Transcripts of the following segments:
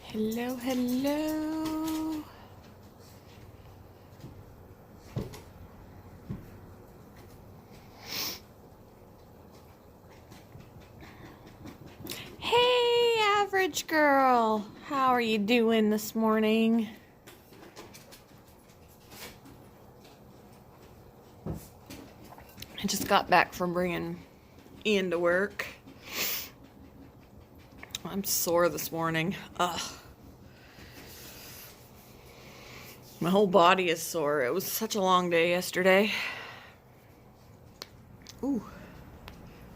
Hello, hello. Hey, average girl. How are you doing this morning? I just got back from bringing Ian to work. I'm sore this morning. Ugh. My whole body is sore. It was such a long day yesterday. Ooh.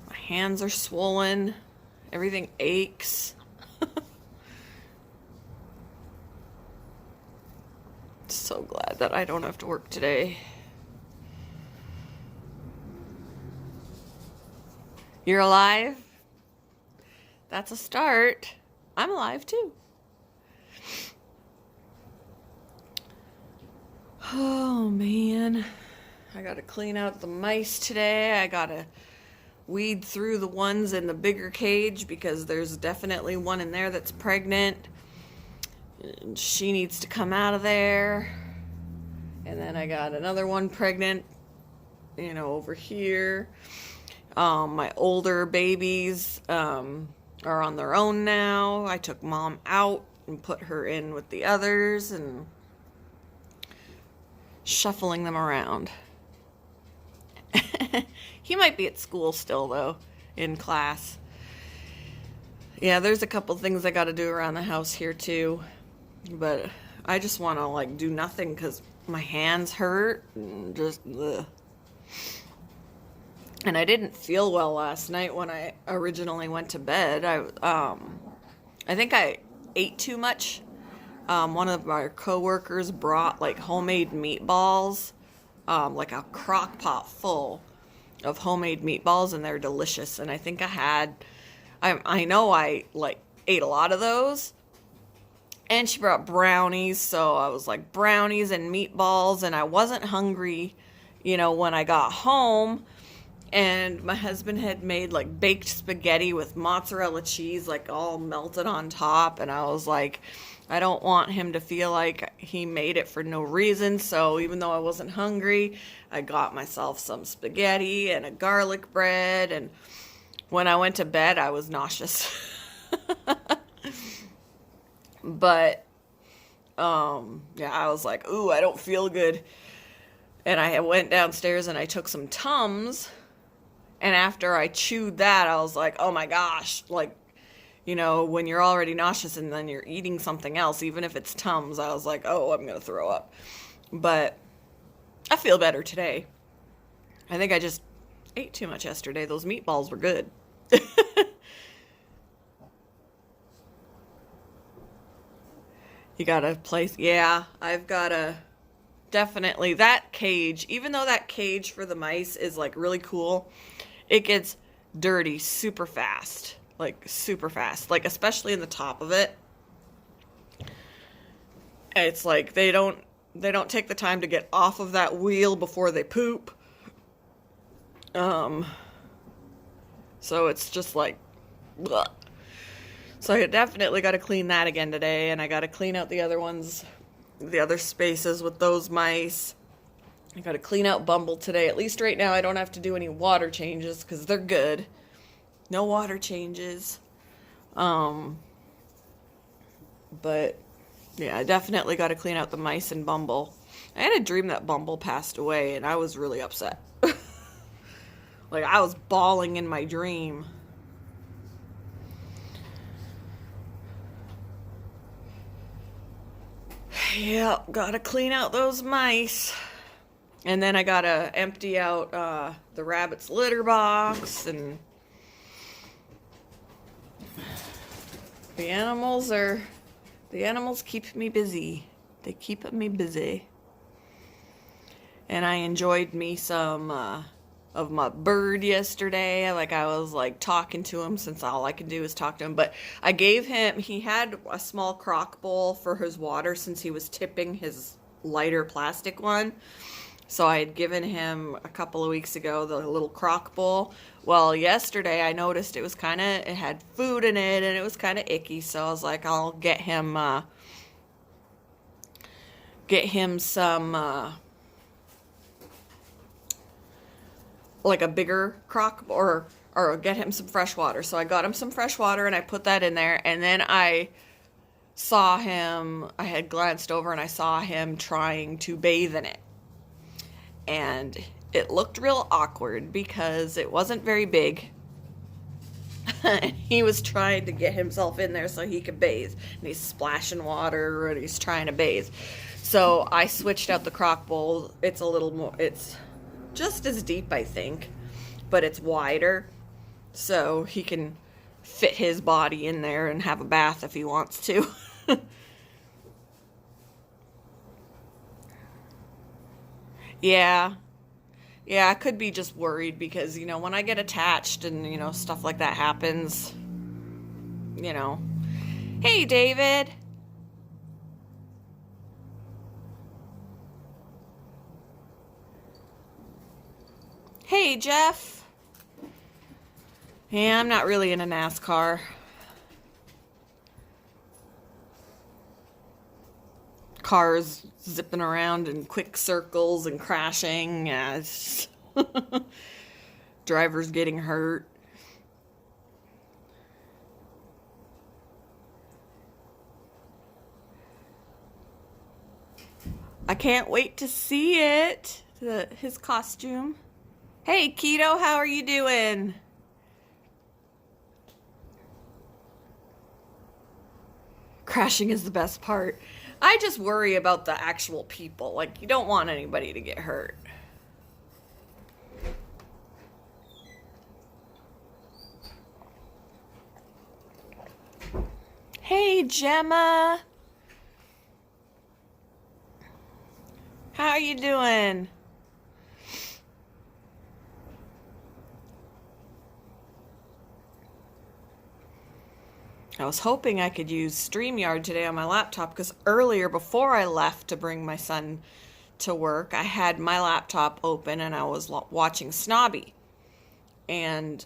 My hands are swollen. Everything aches. So glad that I don't have to work today. You're alive? That's a start. I'm alive too. Oh man, I gotta clean out the mice today. I gotta weed through the ones in the bigger cage because there's definitely one in there that's pregnant. And she needs to come out of there. And then I got another one pregnant, over here. My older babies are on their own now. I took mom out and put her in with the others and shuffling them around. He might be at school still, though, in class. Yeah, there's a couple things I got to do around the house here, too. But I just want to, do nothing because my hands hurt and just, ugh. And I didn't feel well last night when I originally went to bed. I think I ate too much. One of our coworkers brought homemade meatballs, like a crock pot full of homemade meatballs, and they're delicious. And I think I know I ate a lot of those. And she brought brownies, so I was like brownies and meatballs, and I wasn't hungry, when I got home. And my husband had made baked spaghetti with mozzarella cheese all melted on top, and I was like, I don't want him to feel like he made it for no reason. So even though I wasn't hungry, I got myself some spaghetti and a garlic bread, and when I went to bed I was nauseous. But yeah, I was like, ooh, I don't feel good. And I went downstairs and I took some Tums. And after I chewed that, I was like, oh my gosh, when you're already nauseous and then you're eating something else, even if it's Tums, I was like, oh, I'm going to throw up. But I feel better today. I think I just ate too much yesterday. Those meatballs were good. You got a place? Yeah, I've got a... Definitely, that cage, even though that cage for the mice is really cool, it gets dirty super fast, especially in the top of it. It's they don't take the time to get off of that wheel before they poop. So it's just bleh. So I definitely got to clean that again today, and I got to clean out the other ones, the other spaces with those mice. I got to clean out Bumble today. At least right now I don't have to do any water changes because they're good. No water changes. But yeah, I definitely got to clean out the mice and Bumble. I had a dream that Bumble passed away, and I was really upset. I was bawling in my dream. Yeah, gotta clean out those mice. And then I gotta empty out the rabbit's litter box, and the animals keep me busy. They keep me busy. And I enjoyed me some of my bird yesterday. Like, I was like talking to him, since all I can do is talk to him. But I gave him, he had a small crock bowl for his water since he was tipping his lighter plastic one. So I had given him a couple of weeks ago the little crock bowl. Well, yesterday I noticed it had food in it and it was kind of icky. So I was like, I'll get him some, like a bigger crock, or get him some fresh water. So I got him some fresh water and I put that in there, and then I had glanced over and I saw him trying to bathe in it. And it looked real awkward because it wasn't very big. And he was trying to get himself in there so he could bathe. And he's splashing water and he's trying to bathe. So I switched out the crock bowl. It's a little more, it's just as deep, I think, but it's wider. So he can fit his body in there and have a bath if he wants to. Yeah. Yeah, I could be just worried because, when I get attached and, stuff like that happens, you know. Hey, David. Hey, Jeff. Yeah, I'm not really into NASCAR. Cars zipping around in quick circles and crashing. Yeah, drivers getting hurt. I can't wait to see it. His costume. Hey, Keto, how are you doing? Crashing is the best part. I just worry about the actual people. Like, you don't want anybody to get hurt. Hey, Gemma. How are you doing? I was hoping I could use StreamYard today on my laptop because earlier, before I left to bring my son to work, I had my laptop open and I was watching Snobby. And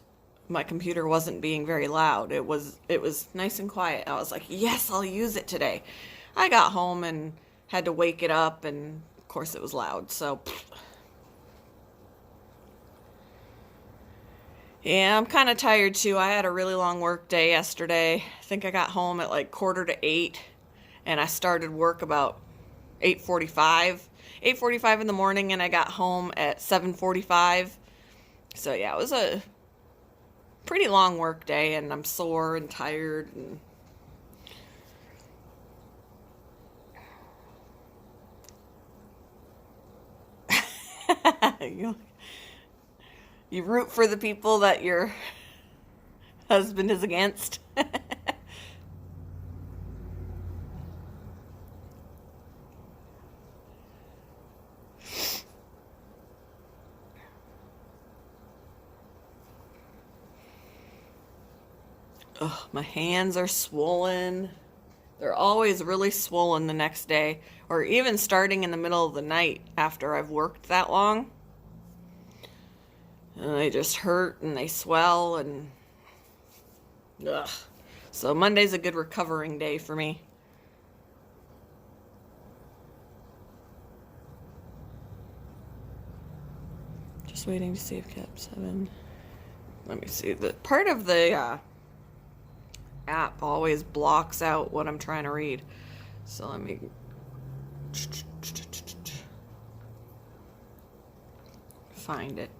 my computer wasn't being very loud. It was nice and quiet. I was like, yes, I'll use it today. I got home and had to wake it up, and of course it was loud, so... Yeah, I'm kind of tired too. I had a really long work day yesterday. I think I got home at like 7:45, and I started work about 8:45. 8:45 in the morning, and I got home at 7:45. So yeah, it was a pretty long work day, and I'm sore and tired. And you root for the people that your husband is against. Ugh, my hands are swollen. They're always really swollen the next day, or even starting in the middle of the night after I've worked that long. And they just hurt and they swell, and ugh. So Monday's a good recovering day for me. Just waiting to see if Cap 7. Let me see. The part of the app always blocks out what I'm trying to read. So let me find it.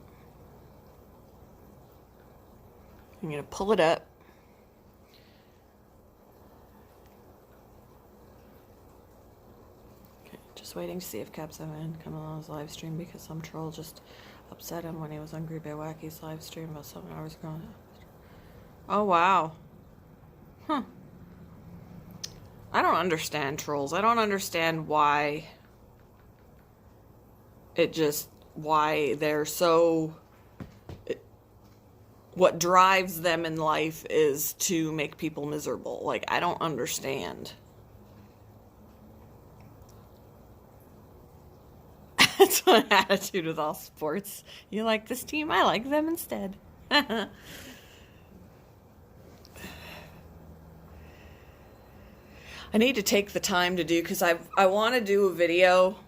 I'm going to pull it up. Okay, just waiting to see if Cap 7 come on his live stream because some troll just upset him when he was hungry by Wacky's live stream about 7 hours ago. Oh, wow. Huh. I don't understand trolls. I don't understand why they're so what drives them in life is to make people miserable. Like, I don't understand. That's my attitude with all sports. You like this team? I like them instead. I need to take the time to do, because I want to do a video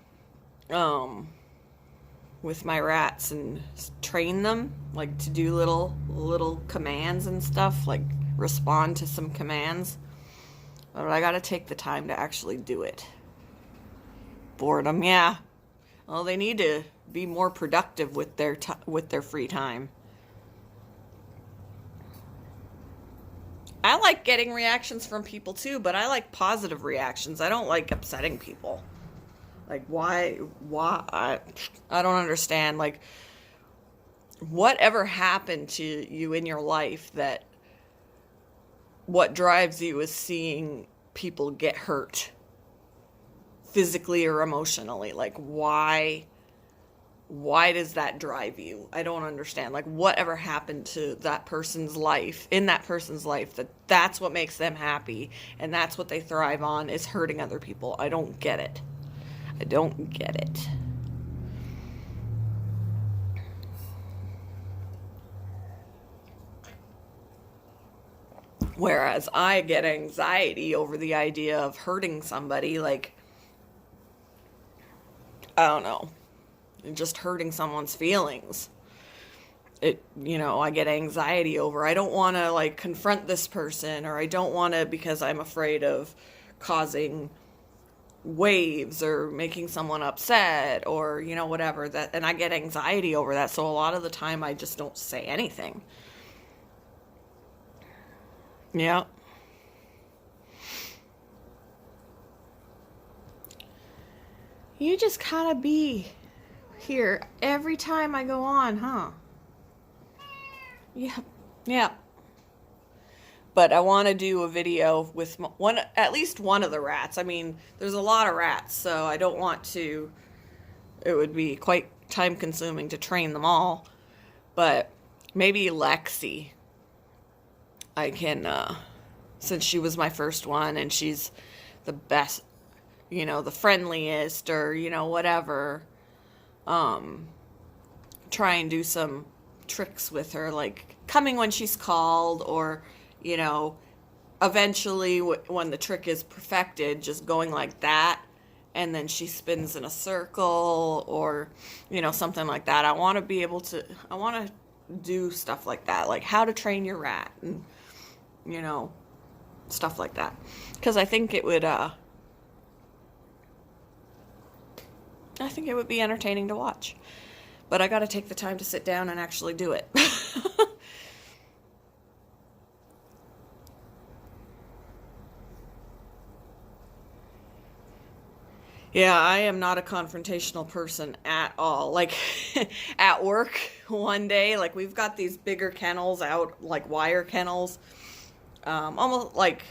with my rats and train them, like to do little commands and stuff, like respond to some commands. But I got to take the time to actually do it. Boredom, yeah. Well, they need to be more productive with their free time. I like getting reactions from people too, but I like positive reactions. I don't like upsetting people. Like, why, I don't understand. Like, whatever happened to you in your life that what drives you is seeing people get hurt physically or emotionally? Like, why does that drive you? I don't understand. Like, whatever happened to that person's life, in that person's life, that's what makes them happy, and that's what they thrive on, is hurting other people. I don't get it. I don't get it. Whereas I get anxiety over the idea of hurting somebody, like, I don't know, just hurting someone's feelings. I get anxiety over, I don't want to, like, confront this person, or I don't want to, because I'm afraid of causing waves or making someone upset, or, whatever that, and I get anxiety over that. So a lot of the time I just don't say anything. Yeah. You just kind of be here every time I go on, huh? Yeah. Yeah. But I want to do a video with at least one of the rats. I mean, there's a lot of rats, so I don't want to, it would be quite time consuming to train them all. But maybe Lexi, I can, since she was my first one and she's the best, the friendliest, or, whatever, try and do some tricks with her, like coming when she's called, or, eventually when the trick is perfected, just going like that, and then she spins in a circle, or, something like that. I want to do stuff like that, like how to train your rat, and, stuff like that. Because I think it would be entertaining to watch. But I got to take the time to sit down and actually do it. Yeah, I am not a confrontational person at all. Like, at work one day, like, we've got these bigger kennels out, like wire kennels, almost like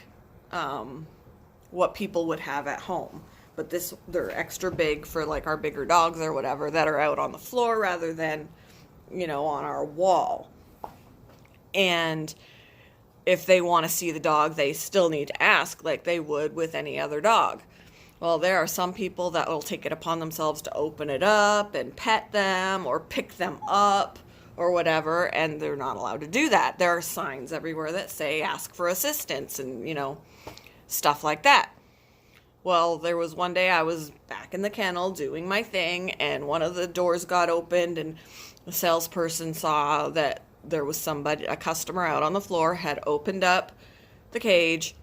what people would have at home. But they're extra big for, like, our bigger dogs or whatever that are out on the floor rather than, on our wall. And if they want to see the dog, they still need to ask, like they would with any other dog. Well, there are some people that will take it upon themselves to open it up and pet them or pick them up or whatever, and they're not allowed to do that. There are signs everywhere that say ask for assistance and, stuff like that. Well, there was one day I was back in the kennel doing my thing, and one of the doors got opened, and the salesperson saw that there was a customer out on the floor, had opened up the cage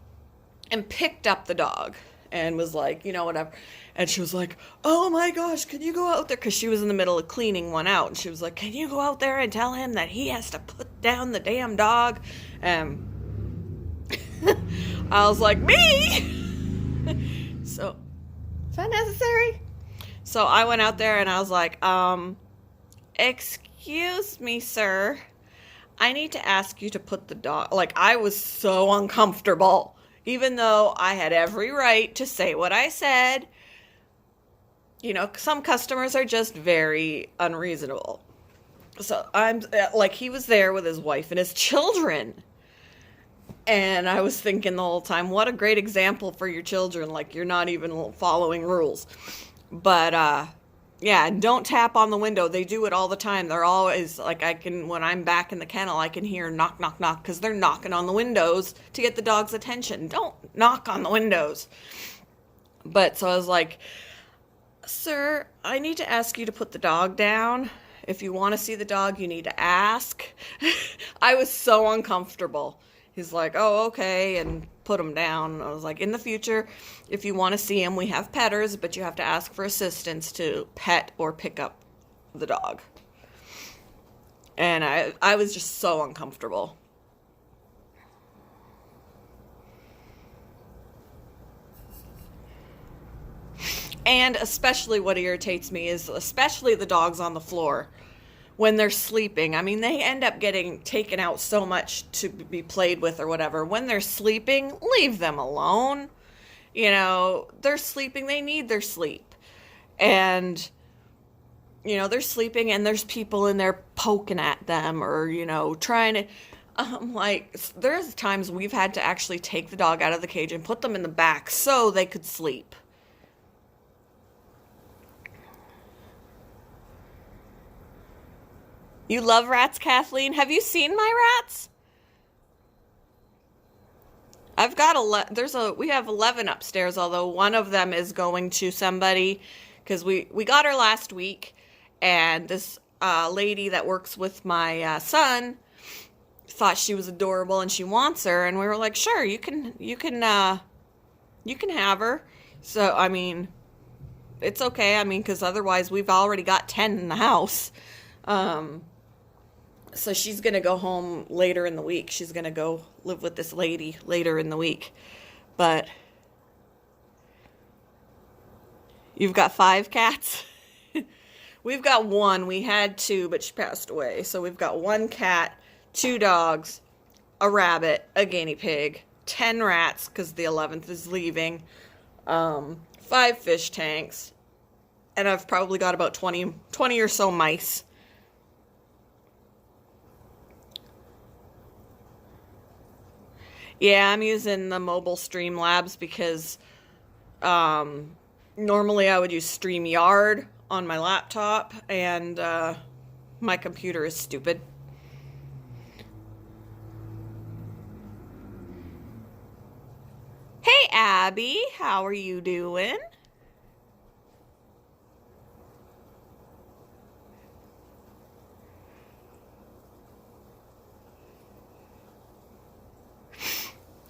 and picked up the dog. And was like, whatever. And she was like, oh my gosh, can you go out there? Because she was in the middle of cleaning one out. And she was like, can you go out there and tell him that he has to put down the damn dog? I was like, me? So, is that necessary? So I went out there and I was like, excuse me, sir. I need to ask you to put the dog... Like, I was so uncomfortable. Even though I had every right to say what I said. Some customers are just very unreasonable. So I'm like, he was there with his wife and his children. And I was thinking the whole time, what a great example for your children. Like, you're not even following rules. But, yeah, and don't tap on the window. They do it all the time. They're always, like, when I'm back in the kennel, I can hear knock, knock, knock, because they're knocking on the windows to get the dog's attention. Don't knock on the windows. But, so I was like, sir, I need to ask you to put the dog down. If you want to see the dog, you need to ask. I was so uncomfortable. He's like, oh, okay, and put him down. I was like, in the future, if you want to see him, we have petters, but you have to ask for assistance to pet or pick up the dog. And I was just so uncomfortable. And especially what irritates me is especially the dogs on the floor when they're sleeping. I mean, they end up getting taken out so much to be played with or whatever. When they're sleeping, leave them alone. You know, they're sleeping, they need their sleep. And, you know, they're sleeping and there's people in there poking at them or, you know, trying to... like, there's times we've had to actually take the dog out of the cage and put them in the back so they could sleep. You love rats, Kathleen? Have you seen my rats? I've got we have 11 upstairs, although one of them is going to somebody because we got her last week, and this lady that works with my son thought she was adorable and she wants her, and we were like, sure, you can have her. So I mean, it's okay. I mean, because otherwise we've already got 10 in the house. So she's going to go home later in the week. She's going to go live with this lady later in the week. But you've got 5 cats? We've got 1. We had 2, but she passed away. So we've got 1 cat, 2 dogs, a rabbit, a guinea pig, 10 rats because the 11th is leaving, 5 fish tanks, and I've probably got about 20 or so mice. Yeah, I'm using the mobile Streamlabs because normally I would use StreamYard on my laptop, and my computer is stupid. Hey, Abby, how are you doing?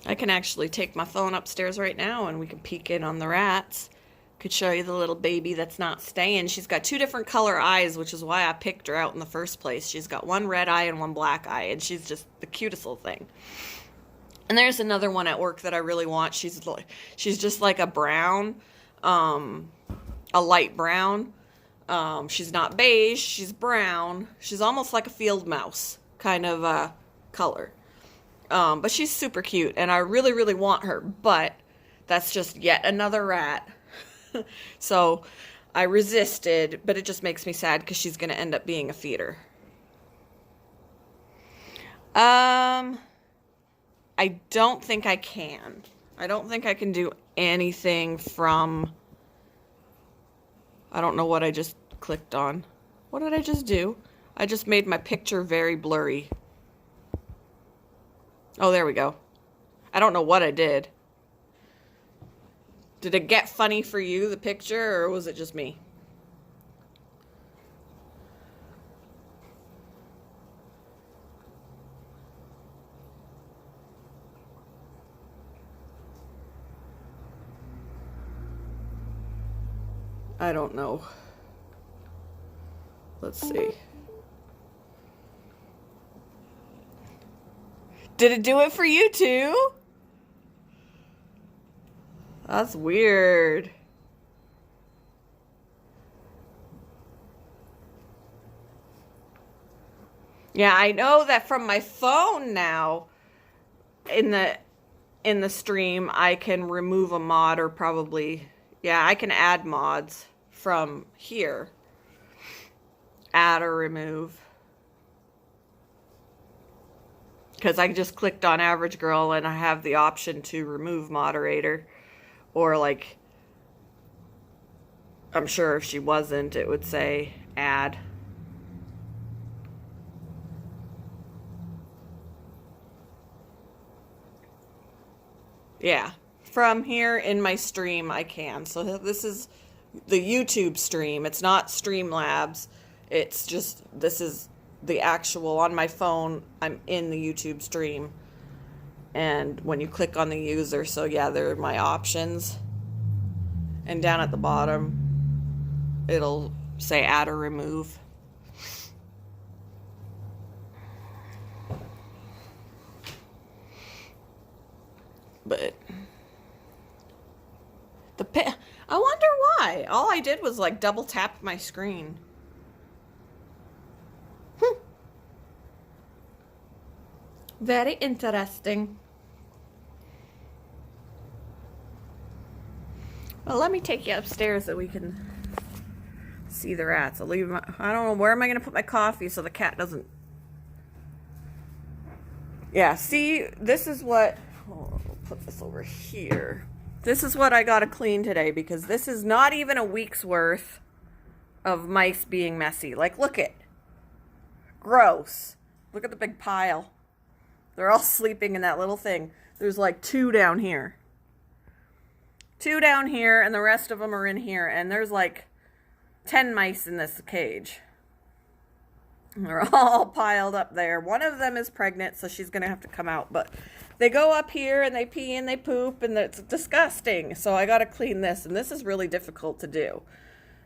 I can actually take my phone upstairs right now and we can peek in on the rats. Could show you the little baby that's not staying. She's got 2 different color eyes, which is why I picked her out in the first place. She's got 1 red eye and 1 black eye, and she's just the cutest little thing. And there's another one at work that I really want. She's just like a brown, a light brown. She's not beige, she's brown. She's almost like a field mouse kind of color. But she's super cute, and I really, really want her, but that's just yet another rat. So I resisted, but it just makes me sad because she's going to end up being a feeder. I don't think I can. I don't think I can do anything from... I don't know what I just clicked on. What did I just do? I just made my picture very blurry. Oh, there we go. I don't know what I did. Did it get funny for you, the picture, or was it just me? I don't know. Let's see. Did it do it for you too? That's weird. Yeah, I know that from my phone now in the stream I can remove a mod, or probably, yeah, I can add mods from here. Add or remove. because I just clicked on Average Girl and I have the option to remove moderator, or like, I'm sure if she wasn't, it would say add. Yeah, from here in my stream I can. So this is the YouTube stream. It's not Streamlabs. It's just, this is the actual, on my phone, I'm in the YouTube stream. And when you click on the user, so yeah, there are my options. And down at the bottom, it'll say add or remove. But I wonder why. All I did was like double tap my screen. Very interesting. Well, let me take you upstairs so we can see the rats. I'll leave my, I don't know, where am I going to put my coffee so the cat doesn't. Yeah, see, this is what, oh, I'll put this over here. This is what I got to clean today, because this is not even a week's worth of mice being messy. Like, look at, gross. Look at the big pile. They're all sleeping in that little thing. There's like 2 down here. 2 down here, and the rest of them are in here. And there's like 10 mice in this cage. And they're all piled up there. One of them is pregnant, so she's going to have to come out. But they go up here, and they pee, and they poop, and it's disgusting. So I got to clean this, and this is really difficult to do,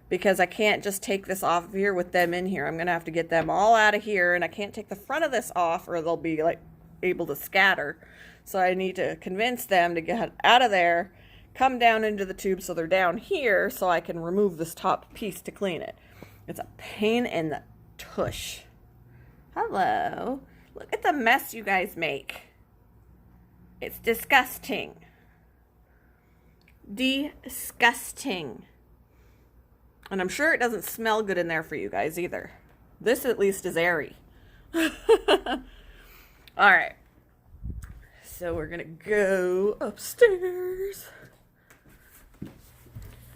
because I can't just take this off of here with them in here. I'm going to have to get them all out of here, and I can't take the front of this off, or they'll be like able to scatter. So I need to convince them to get out of there, come down into the tube so they're down here, so I can remove this top piece to clean it. It's a pain in the tush. Hello. Look at the mess you guys make. It's disgusting. Disgusting. And I'm sure it doesn't smell good in there for you guys either. This at least is airy. All right. So we're going to go upstairs.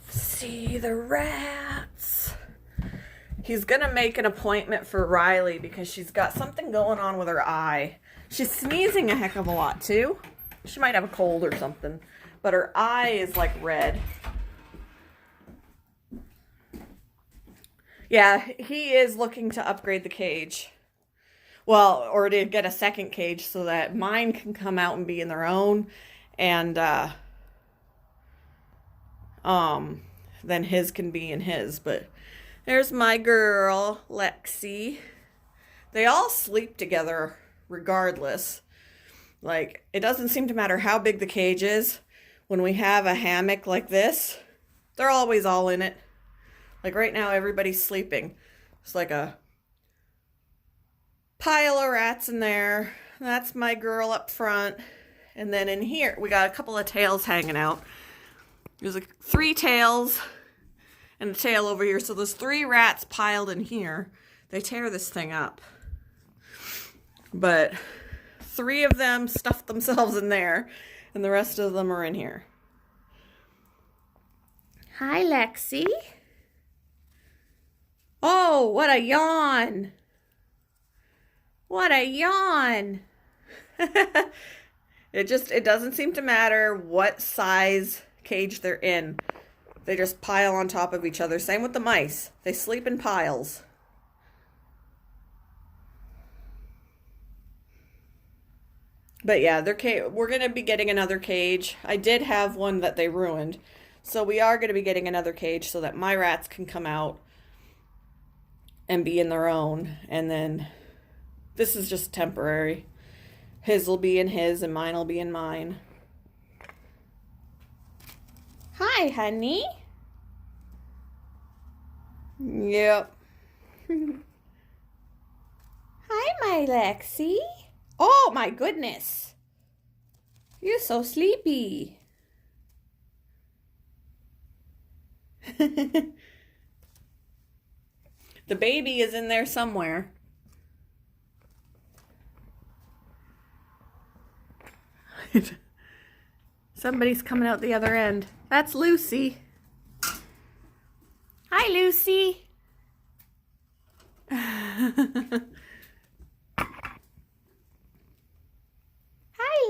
See the rats. He's going to make an appointment for Riley because she's got something going on with her eye. She's sneezing a heck of a lot too. She might have a cold or something. But her eye is like red. Yeah, he is looking to upgrade the cage. Well, or to get a second cage so that mine can come out and be in their own. And then his can be in his. But there's my girl, Lexi. They all sleep together regardless. Like, it doesn't seem to matter how big the cage is. When we have a hammock like this, they're always all in it. Like right now, everybody's sleeping. It's like a pile of rats in there. That's my girl up front. And then in here, we got a couple of tails hanging out. There's like 3 tails and a tail over here. So there's 3 rats piled in here. They tear this thing up. But 3 of them stuffed themselves in there, and the rest of them are in here. Hi, Lexi. Oh, what a yawn. What a yawn. It doesn't seem to matter what size cage they're in. They just pile on top of each other. Same with the mice. They sleep in piles. But yeah, we're going to be getting another cage. I did have one that they ruined. So we are going to be getting another cage so that my rats can come out and be in their own. And then this is just temporary. His will be in his and mine will be in mine. Hi, honey. Yep. Hi, my Lexi. Oh, my goodness. You're so sleepy. The baby is in there somewhere. Somebody's coming out the other end. That's Lucy. Hi, Lucy. Hi,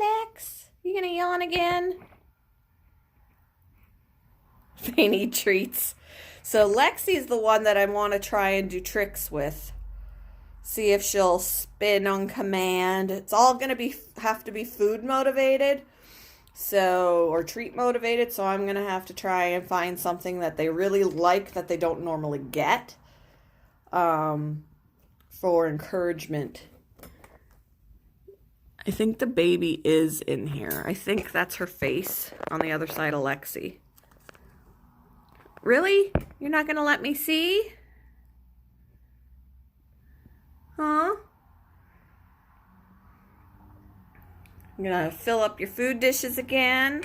Lex. You gonna yawn again? They need treats. So Lexi's the one that I want to try and do tricks with. See if she'll spin on command. It's all gonna have to be food motivated. So, or treat motivated, so I'm going to have to try and find something that they really like that they don't normally get for encouragement. I think the baby is in here. I think that's her face on the other side of Lexi. Really? You're not going to let me see? Huh? I'm gonna fill up your food dishes again.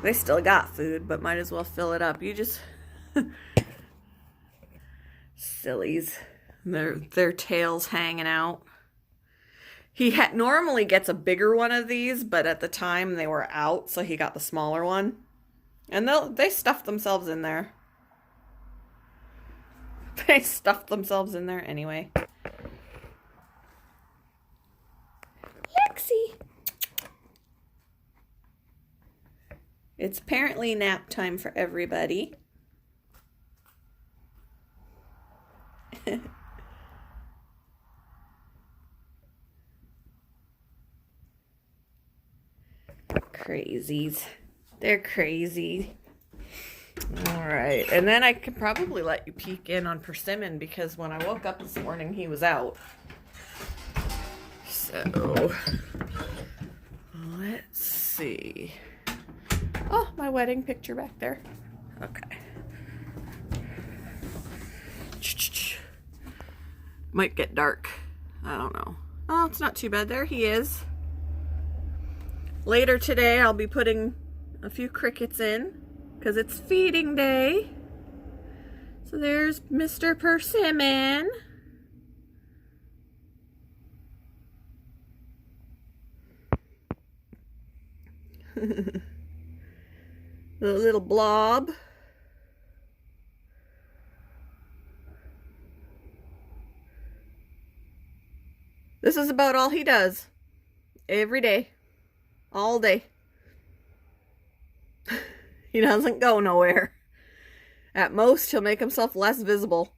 They still got food, but might as well fill it up. You just sillies. Their tails hanging out. He normally gets a bigger one of these, but at the time they were out, so he got the smaller one. And they stuffed themselves in there. They stuffed themselves in there anyway. Lexi. It's apparently nap time for everybody. Crazies. They're crazy. All right. And then I could probably let you peek in on Persimmon because when I woke up this morning, he was out. So, let's see. Oh, my wedding picture back there. Okay. Might get dark. I don't know. Oh, it's not too bad. There he is. Later today, I'll be putting a few crickets in because it's feeding day. So there's Mr. Persimmon. The little blob. This is about all he does. Every day. All day. He doesn't go nowhere. At most, he'll make himself less visible.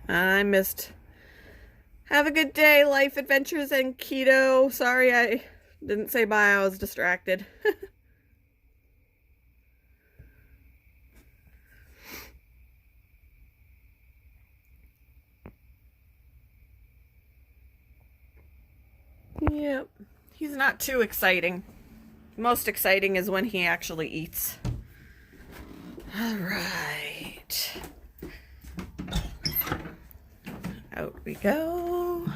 I missed. Have a good day, Life Adventures and Keto. Sorry I didn't say bye. I was distracted. Yep. He's not too exciting. Most exciting is when he actually eats. All right. Out we go.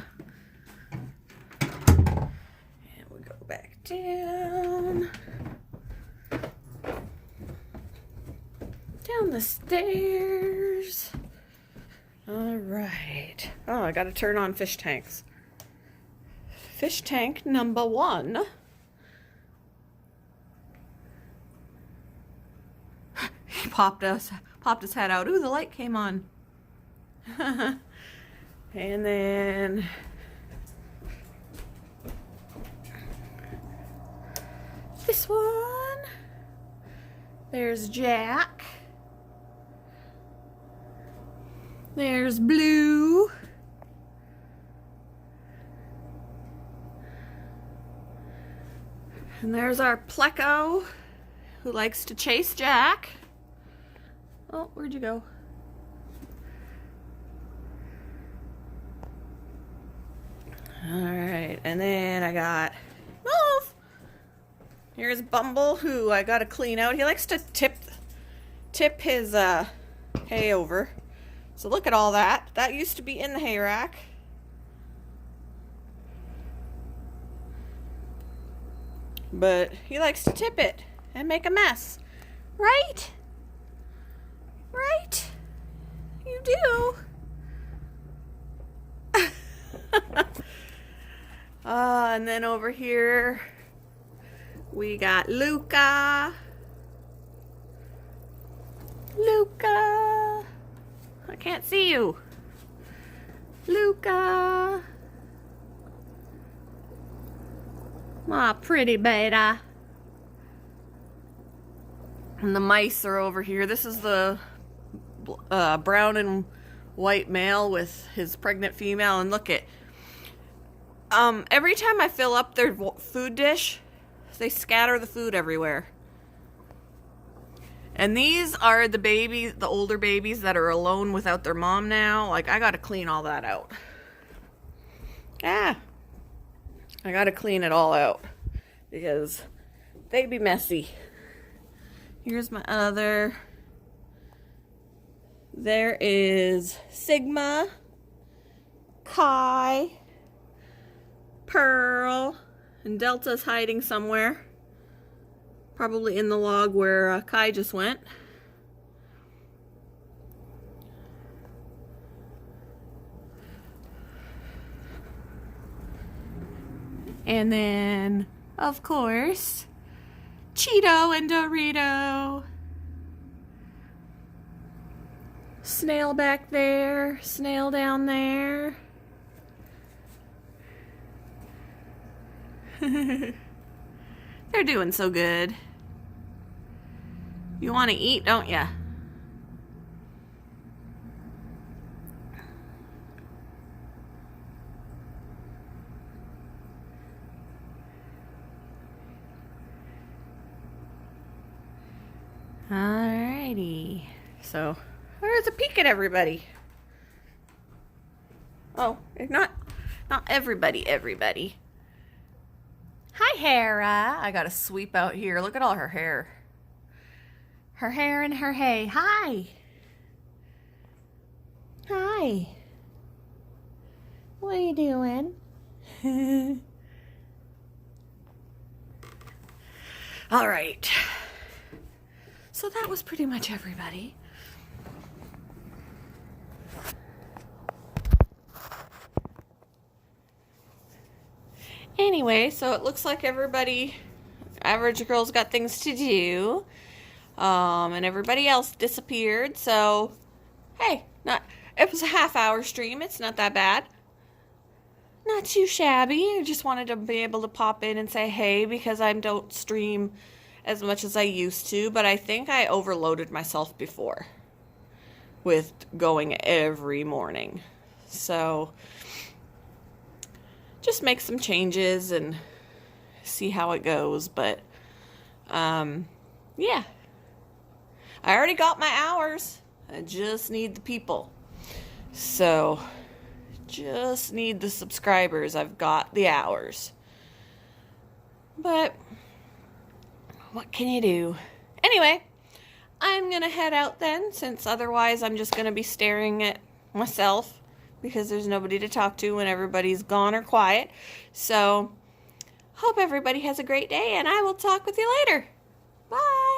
And we go back down. Down the stairs. All right. Oh, I gotta turn on fish tanks. Fish tank number 1. He popped his head out. Ooh, the light came on. And then this one. There's Jack. There's Blue. And there's our Pleco, who likes to chase Jack. Oh, where'd you go? Alright, and then I got... Move! Here's Bumble, who I gotta clean out. He likes to tip his hay over. So look at all that. That used to be in the hay rack. But he likes to tip it and make a mess. Right? Right? You do. And then over here we got Luca. Luca. I can't see you. Luca. My pretty beta. And the mice are over here. This is the brown and white male with his pregnant female. And look at, every time I fill up their food dish, they scatter the food everywhere. And these are the babies, the older babies that are alone without their mom now. Like, I gotta clean all that out. I gotta clean it all out because they be messy. Here's my other. There is Sigma, Kai, Pearl, and Delta's hiding somewhere. Probably in the log where Kai just went. And then, of course, Cheeto and Dorito. Snail back there, snail down there. They're doing so good. You want to eat, don't ya? Alrighty. So, there's a peek at everybody. Oh, not everybody. Hi, Hera. I gotta sweep out here. Look at all her hair. Her hair and her hay. Hi. Hi. What are you doing? All right. So that was pretty much everybody. Anyway, so it looks like Average Girl's got things to do. And everybody else disappeared. So, hey, it was a half-hour stream. It's not that bad. Not too shabby. I just wanted to be able to pop in and say hey because I don't stream as much as I used to. But I think I overloaded myself before with going every morning. So, just make some changes and see how it goes. But, yeah. I already got my hours. I just need the people. So, just need the subscribers. I've got the hours. But, what can you do? Anyway, I'm going to head out then, since otherwise I'm just going to be staring at myself because there's nobody to talk to when everybody's gone or quiet. So, hope everybody has a great day, and I will talk with you later. Bye!